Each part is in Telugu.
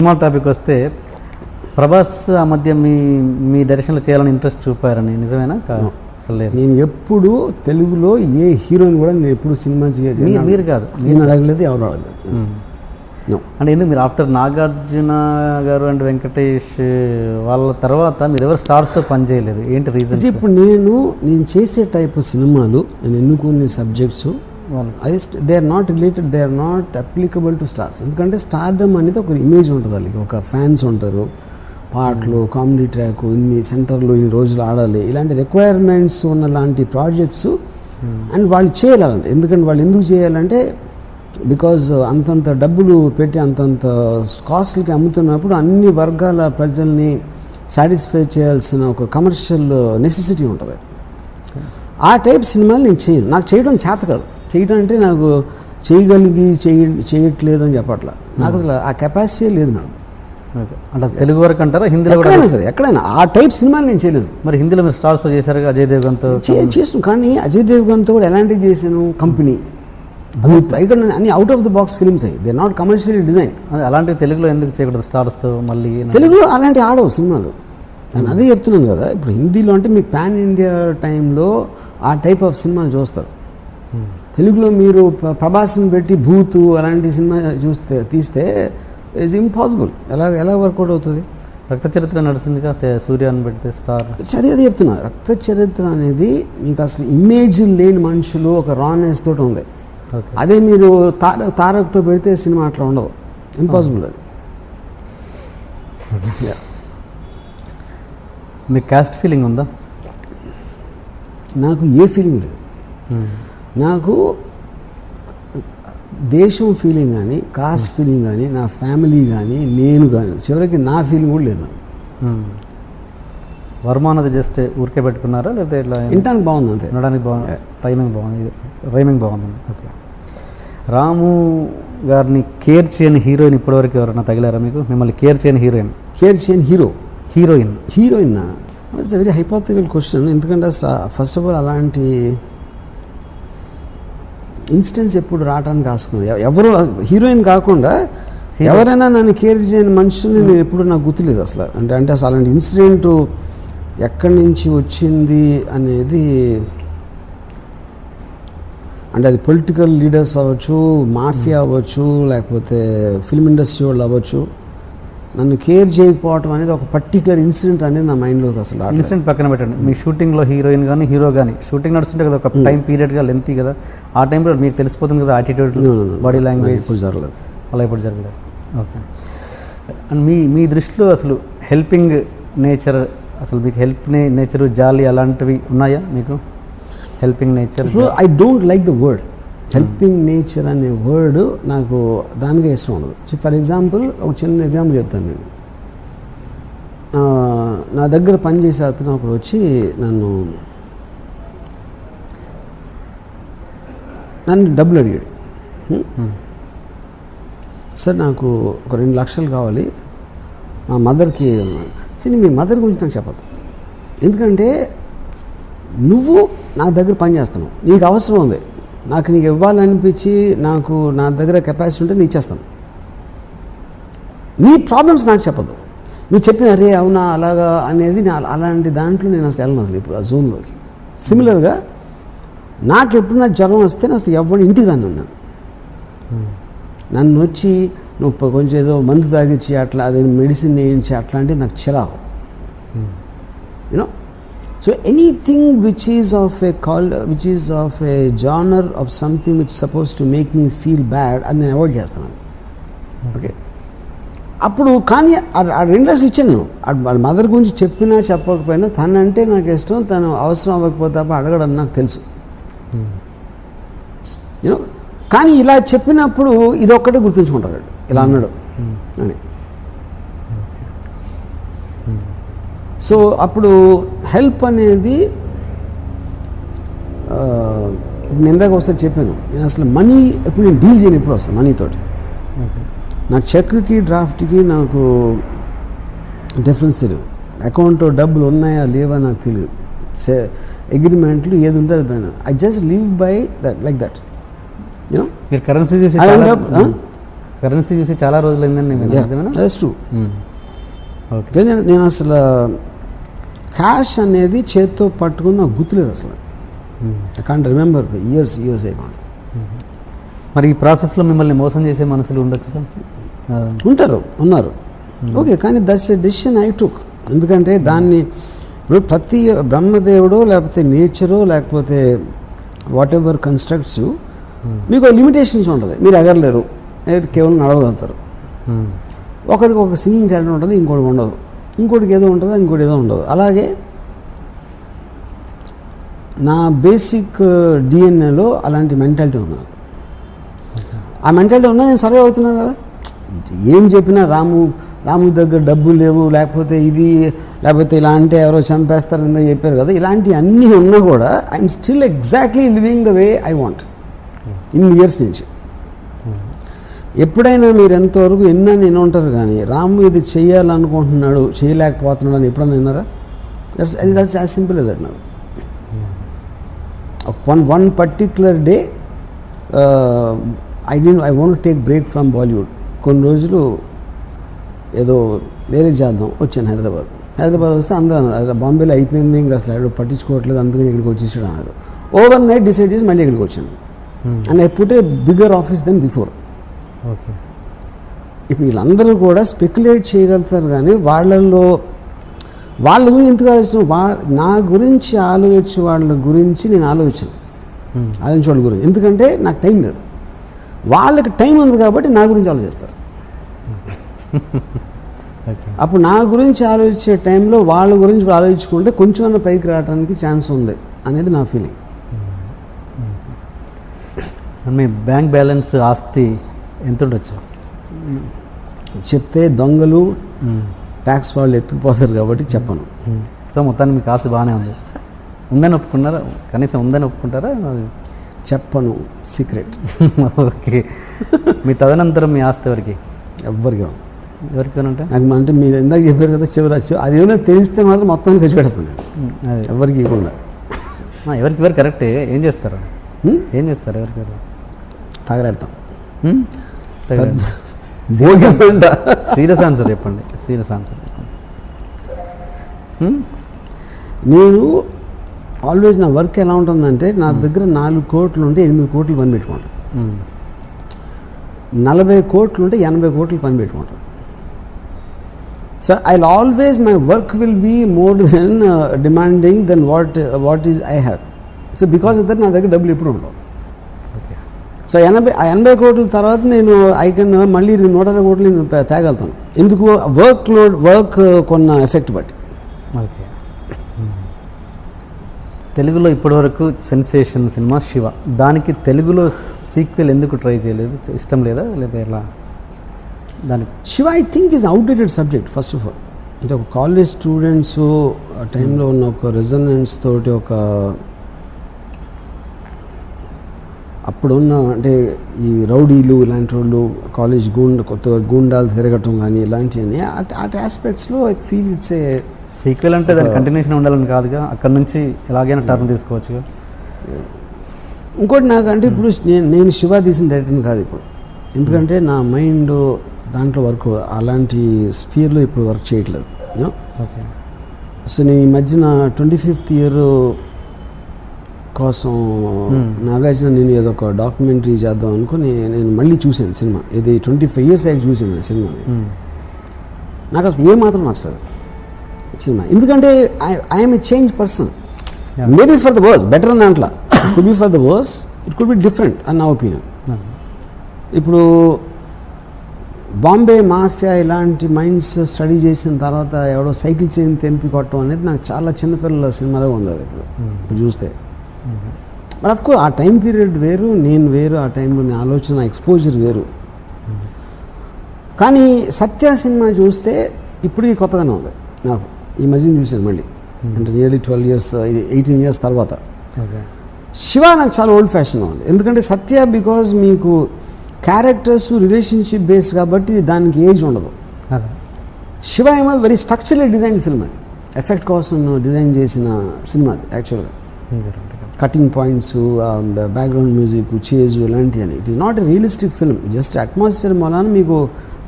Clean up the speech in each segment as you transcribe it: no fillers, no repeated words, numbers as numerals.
సినిమా టాపిక్ వస్తే ప్రభాస్ ఆ మధ్య మీ డైరెక్షన్లో చేయాలని ఇంట్రెస్ట్ చూపారని నిజమేనా? అసలు లేదు. నేను ఎప్పుడు తెలుగులో ఏ హీరోని కూడా నేను ఎప్పుడు సినిమా మీరు కాదు, నేను అడగలేదు, ఎవరు అడగలేదు. అంటే ఎందుకు మీరు ఆఫ్టర్ నాగార్జున గారు అండ్ వెంకటేష్ వాళ్ళ తర్వాత మీరు ఎవరు స్టార్స్తో పనిచేయలేదు? ఏంటి రీజన్? ఇప్పుడు నేను చేసే టైప్ సినిమాలు నేను ఎన్నుకునే subjects they are not related, they are not applicable to stars. ఎందుకంటే స్టార్డమ్ అనేది ఒక ఇమేజ్ ఉంటుంది, వాళ్ళకి ఒక ఫ్యాన్స్ ఉంటారు, పాటలు, కామెడీ ట్రాక్, ఇన్ని సెంటర్లో ఇన్ని రోజులు ఆడాలి, ఇలాంటి రిక్వైర్మెంట్స్ ఉన్న లాంటి ప్రాజెక్ట్స్ అండ్ వాళ్ళు చేయాలంటే. ఎందుకంటే వాళ్ళు ఎందుకు చేయాలంటే బికాజ్ అంతంత డబ్బులు పెట్టి అంతంత కాస్ట్లకి అమ్ముతున్నప్పుడు అన్ని వర్గాల ప్రజల్ని సాటిస్ఫై చేయాల్సిన ఒక కమర్షియల్ నెసెసిటీ ఉంటుంది. ఆ టైప్ సినిమాలు నేను చేయను, నాకు చేయడం చేత కాదు. చేయడం అంటే నాకు చేయట్లేదు అని చెప్పట్లా, నాకు అసలు ఆ కెపాసిటీ లేదు నాకు. అంటే తెలుగు వరకు అంటారా? హిందీలో ఎక్కడైనా సరే, ఎక్కడైనా ఆ టైప్ సినిమాలు నేను చేయలేదు. మరి హిందీలో మీరు స్టార్స్ చేశారు, అజయ్ దేవ్గన్తో చేసాను. కానీ అజయ్ దేవ్గన్తో కూడా ఎలాంటివి చేశాను? కంపెనీ, ఇక్కడ అన్ని out of the box films అయ్యి, దే నాట్ కమర్షియల్లీ డిజైన్. అలాంటివి తెలుగులో ఎందుకు చేయకూడదు స్టార్స్తో? మళ్ళీ తెలుగులో అలాంటివి ఆడవు సినిమాలు. నేను అదే చెప్తున్నాను కదా. ఇప్పుడు హిందీలో అంటే మీకు పాన్ ఇండియా టైంలో ఆ టైప్ ఆఫ్ సినిమాలు చూస్తారు. తెలుగులో మీరు ప్రభాస్ని పెట్టి భూతు అలాంటి సినిమా తీస్తే ఇట్స్ ఇంపాసిబుల్. ఎలా వర్కౌట్ అవుతుంది? రక్త చరిత్ర నడిచిందిగా, సూర్యాన్ని పెడితే స్టార్. అదే చెప్తున్నా, రక్త చరిత్ర అనేది మీకు అసలు ఇమేజ్ లేని మనుషులు ఒక రానెస్ తోటి ఉంది. అదే మీరు తారక్తో పెడితే సినిమా అట్లా ఉండదు, ఇంపాసిబుల్ అది. మీకు కాస్ట్ ఫీలింగ్ ఉందా? నాకు ఏ ఫీలింగ్ లేదు. నాకు దేశం ఫీలింగ్ కానీ, కాస్ట్ ఫీలింగ్ కానీ, నా ఫ్యామిలీ కానీ, నేను కానీ, చివరికి నా ఫీలింగ్ కూడా లేదు. వర్మ అన్నది జస్ట్ ఊరికే పెట్టుకున్నారా లేకపోతే ఇట్లా వినడానికి బాగుంది అంతే? వినడానికి బాగుంది, టైమింగ్ బాగుంది, రైమింగ్ బాగుంది. ఓకే. రాము గారిని కేర్ చేయని హీరోయిన్ ఇప్పటివరకు ఎవరైనా తగిలారా మీకు? మిమ్మల్ని కేర్ చేయని హీరోయిన్? కేర్ చేయని heroine it's very hypothetical question. ఎందుకంటే ఫస్ట్ ఆఫ్ ఆల్ అలాంటి ఇన్స్టెన్స్ ఎప్పుడు రావడానికి ఆసుకుంది. ఎవరు హీరోయిన్ కాకుండా ఎవరైనా నన్ను కేర్ చేయని మనుషుల్ని నేను ఎప్పుడు నాకు గుర్తులేదు అసలు. అంటే అసలు అలాంటి ఇన్సిడెంట్ ఎక్కడి నుంచి వచ్చింది అనేది, అంటే అది పొలిటికల్ లీడర్స్ అవ్వచ్చు, మాఫియా అవ్వచ్చు, లేకపోతే ఫిల్మ్ ఇండస్ట్రీ వాళ్ళు అవ్వచ్చు, నన్ను కేర్ చేయకపోవటం అనేది ఒక పర్టికులర్ ఇన్సిడెంట్ అనేది నా మైండ్లోకి అసలు. ఇన్సిడెంట్ పక్కన పెట్టండి, మీ షూటింగ్లో హీరోయిన్ కానీ హీరో కానీ షూటింగ్ నడుస్తుంటే కదా ఒక టైం పీరియడ్గా లెంతీ కదా, ఆ టైంలో మీకు తెలిసిపోతుంది కదా యాటిట్యూడ్, బాడీ లాంగ్వేజ్. ఇప్పుడు జరగలేదు అలా, ఇప్పుడు జరగలేదు. ఓకే. అండ్ మీ దృష్టిలో అసలు హెల్పింగ్ నేచర్, అసలు మీకు హెల్ప్ నేచర్, జాలి అలాంటివి ఉన్నాయా మీకు? Helping nature, I don't like the word helping nature అనే వర్డ్, నాకు దానికే ఇష్టం ఉండదు. ఫర్ ఎగ్జాంపుల్ ఒక చిన్న ఎగ్జాంపుల్ చెప్తాను నేను. నా దగ్గర పనిచేసే అతను ఒకరు వచ్చి నన్ను డబ్బులు అడిగాడు. సార్ నాకు ఒక 2 లక్షలు కావాలి, మా మదర్కి. సరే మీ మదర్ గురించి నాకు చెప్పదు, ఎందుకంటే నువ్వు నా దగ్గర పని చేస్తున్నావు, నీకు అవసరం ఉంది, నాకు నీకు ఇవ్వాలనిపించి నాకు నా దగ్గర కెపాసిటీ ఉంటే నీకు చేస్తాను. నీ ప్రాబ్లమ్స్ నాకు చెప్పదు. నువ్వు చెప్పిన అరే అవునా అలాగా అనేది అలాంటి దాంట్లో నేను అసలు వెళ్ళను అసలు ఇప్పుడు ఆ జోన్లోకి. సిమిలర్గా నాకు ఎప్పుడు నాకు జ్వరం వస్తే నేను అసలు ఎవరు ఇంటికి రాను ఉన్నాను. నన్ను వచ్చి నువ్వు కొంచెం ఏదో మందు తాగించి అట్లా అదే మెడిసిన్ వేయించి అట్లాంటివి నాకు చిరాకు. You know, so anything which is of a genre of something which is supposed to make me feel bad, అది నేను అవాయిడ్ చేస్తాను. ఓకే. అప్పుడు కానీ ఆ 2 లక్షలు ఇచ్చాను నేను. వాళ్ళ మదర్ గురించి చెప్పినా చెప్పకపోయినా తనంటే నాకు ఇష్టం, తను అవసరం అవ్వకపోతే తప్ప అడగడం నాకు తెలుసు. యూనో, కానీ ఇలా చెప్పినప్పుడు ఇది ఒక్కటే గుర్తుంచుకుంటాడు, ఇలా అన్నాడు అని. సో అప్పుడు హెల్ప్ అనేది నేను ఇందాక ఒకసారి చెప్పాను, నేను అసలు మనీ ఎప్పుడు నేను డీల్ చేయను ఎప్పుడు అసలు మనీతోటి. నాకు చెక్కి డ్రాఫ్ట్కి నాకు డిఫరెన్స్ తెలియదు. అకౌంట్లో డబ్బులు ఉన్నాయా లేవా నాకు తెలియదు. అగ్రిమెంట్లు ఏది ఉంటే అది పైన I just live by that, like that. మీరు కరెన్సీ చేసి కరెన్సీ చూసి చాలా రోజులైందని నేను నిజమేనా? That's true. ఓకే. కానీ నేను అసలు క్యాష్ అనేది చేత్తో పట్టుకుని నాకు గుర్తులేదు అసలు. ఐ కాంట్ రిమెంబర్ ఇయర్స్ అయిపోయింది. మరి ఈ ప్రాసెస్లో మిమ్మల్ని మోసం చేసే మనుషులు ఉండొచ్చు కదా? ఉన్నారు. ఓకే, కానీ that's a decision I took. ఎందుకంటే దాన్ని ఇప్పుడు ప్రతి బ్రహ్మదేవుడో లేకపోతే నేచరో లేకపోతే వాట్ ఎవర్ కన్స్ట్రక్ట్స్ యూ, మీకు లిమిటేషన్స్ ఉంటుంది. మీరు ఎగరలేరు, కేవలం నడవగలుగుతారు. ఒకరికి ఒక సింగింగ్ టాలెంట్ ఉంటుంది, ఇంకోటి ఉండదు. ఇంకోటికి ఏదో ఉంటుంది, ఇంకోటి ఏదో ఉండదు. అలాగే నా బేసిక్ డిఎన్ఏలో అలాంటి మెంటాలిటీ ఉన్నారు. ఆ మెంటాలిటీ ఉన్నా నేను సర్వే అవుతున్నాను కదా. ఏం చెప్పినా రాము దగ్గర డబ్బులు లేవు, లేకపోతే ఇది, లేకపోతే ఇలా అంటే ఎవరో చంపేస్తారని చెప్పారు కదా. ఇలాంటివి అన్నీ ఉన్నా కూడా I'm still exactly living the way I want ఇన్ని ఇయర్స్ నుంచి. ఎప్పుడైనా మీరు ఎంతవరకు ఎన్నని ఉంటారు కానీ రాము ఇది చేయాలనుకుంటున్నాడు చేయలేకపోతున్నాడు అని ఎప్పుడైనా విన్నారా? That's as simple as that. నాకు one particular day I want to take break from Bollywood. కొన్ని రోజులు ఏదో వేరే చేద్దాం వచ్చాను హైదరాబాద్ వస్తే అందరూ అన్నారు బాంబేలో అయిపోయింది, ఇంకా అసలు ఎవరు పట్టించుకోవట్లేదు, అందుకని ఇక్కడికి వచ్చేసాడు అన్నారు. ఓవర్ నైట్ డిసైడ్ చేసి మళ్ళీ ఇక్కడికి వచ్చాను. And I put a bigger office then before. Okay. ఇప్పుడు వీళ్ళందరూ కూడా స్పెక్యులేట్ చేయగలుగుతారు కానీ వాళ్ళ గురించి ఎందుకు ఆలోచన, నా గురించి ఆలోచించే వాళ్ళ గురించి నేను ఆలోచించే వాళ్ళ గురించి. ఎందుకంటే నాకు టైం లేదు, వాళ్ళకి టైం ఉంది కాబట్టి నా గురించి ఆలోచిస్తారు. అప్పుడు నా గురించి ఆలోచించే టైంలో వాళ్ళ గురించి ఆలోచించుకుంటే కొంచెం పైకి రావడానికి ఛాన్స్ ఉంది అనేది నా ఫీలింగ్. మీ బ్యాంక్ బ్యాలెన్స్ ఆస్తి ఎంత ఉండొచ్చు? చెప్తే దొంగలు ట్యాక్స్ వాళ్ళు ఎత్తుకుపోతారు కాబట్టి చెప్పను. సో మొత్తానికి మీకు ఆస్తి బాగానే ఉంది. ఉందని ఒప్పుకున్నారా? కనీసం ఉందని ఒప్పుకుంటారా? చెప్పను, సీక్రెట్. ఓకే. మీ తదనంతరం మీ ఆస్తి ఎవరికి? ఎవరికి అంటే నాకు అంటే మీరు ఇందాక చెప్పారు కదా చివరి అది ఏమైనా తెలిస్తే మాత్రం మొత్తం ఖర్చు పెడతాను. ఎవరికి ఇవ్వకుండా. ఎవరికి కరెక్టే. ఏం చేస్తారు? ఎవరికి తాగరాడతాం. సీరియస్ ఆన్సర్ చెప్పండి. నేను ఆల్వేస్ నా వర్క్ ఎలా ఉంటుందంటే నా దగ్గర 4 కోట్లు ఉంటే 8 కోట్లు పని పెట్టుకుంటాను. 40 కోట్లు ఉంటే 80 కోట్లు పని పెట్టుకుంటాను. So I always my work will be more then demanding then what is I have. So because of that నా దగ్గర డబ్బులు ఎప్పుడు ఉండవు. సో 80 కోట్ల తర్వాత నేను మళ్ళీ 120 కోట్లు నేను తేగలుగుతాను. ఎందుకు? వర్క్ కొన్న ఎఫెక్ట్ బట్టి. ఓకే. తెలుగులో ఇప్పటివరకు సెన్సేషన్ సినిమా శివ, దానికి తెలుగులో సీక్వెల్ ఎందుకు ట్రై చేయలేదు? ఇష్టం లేదా ఎలా? దాని Shiva I think is outdated subject. First of all అంటే ఒక కాలేజ్ స్టూడెంట్స్ ఆ టైంలో ఉన్న ఒక రెజొనెన్స్ తోటి ఒక అప్పుడున్న అంటే ఈ రౌడీలు ఇలాంటి వాళ్ళు కాలేజ్ గూండాలు తిరగటం కానీ ఇలాంటివన్నీ అటు ఆస్పెక్ట్స్లో I feel it's a sequel. అంటే దాని కంటిన్యూషన్ ఉండాలని కాదుగా, అక్కడ నుంచి ఎలాగైనా టర్న్ తీసుకోవచ్చుగా. ఇంకోటి నాకు అంటే ఇప్పుడు నేను శివ తీసిన డైరెక్టర్ని కాదు ఇప్పుడు, ఎందుకంటే నా మైండ్ దాంట్లో వర్క్ అలాంటి స్పీర్లో ఇప్పుడు వర్క్ చేయట్లేదు. ఓకే. సో నేను ఈ మధ్యన 25th ఇయర్ కోసం నాగార్జున నేను ఏదో ఒక డాక్యుమెంటరీ చేద్దాం అనుకుని నేను మళ్ళీ చూశాను సినిమా. ఇది 25 years అయ్యి చూసాను సినిమాని. నాకు అసలు ఏమాత్రం నచ్చలేదు సినిమా, ఎందుకంటే I'm a change person. Maybe for the worse, better అని అంట్లా, it could be for the worse, it could be different అని నా ఒపీనియన్. ఇప్పుడు బాంబే మాఫియా ఇలాంటి మైండ్స్ స్టడీ చేసిన తర్వాత ఎవడో సైకిల్ చైన్ తెంపి కొట్టడం అనేది నాకు చాలా చిన్నపిల్లల సినిమాలో ఉంది. అది ఇప్పుడు చూస్తే బట్ ఆఫ్ కోర్స్ ఆ టైం పీరియడ్ వేరు, నేను వేరు, ఆ టైంలో నేను ఆలోచన ఎక్స్పోజర్ వేరు. కానీ సత్య సినిమా చూస్తే ఇప్పటికీ కొత్తగానే ఉంది నాకు. ఈ మధ్యన చూశాను మళ్ళీ, అంటే నియర్లీ 12 years 18 years తర్వాత. శివ నాకు చాలా ఓల్డ్ ఫ్యాషన్ ఉంది, ఎందుకంటే సత్య బికాజ్ మీకు క్యారెక్టర్స్ రిలేషన్షిప్ బేస్ కాబట్టి దానికి ఏజ్ ఉండదు. శివ ఏమో వెరీ స్ట్రక్చరల్ డిజైన్ ఫిల్మ్, అది ఎఫెక్ట్ కోసం డిజైన్ చేసిన సినిమా అది యాక్చువల్గా. Cutting points, background music, chase ఇలాంటివన్నీ. It is not a realistic film, just atmosphere వలన మీకు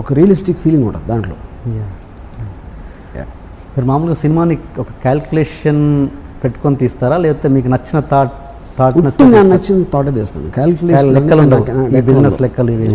ఒక రియలిస్టిక్ ఫీలింగ్ ఉంటుంది దాంట్లో. మీరు మామూలుగా సినిమాని ఒక క్యాల్కులేషన్ పెట్టుకొని తీస్తారా, లేకపోతే మీకు నచ్చిన థాట్ నచ్చిన థాటే తీస్తాను. లెక్కలు ఉండవు, క్యాల్కులేషన్ బిజినెస్ లెక్కలు ఇవి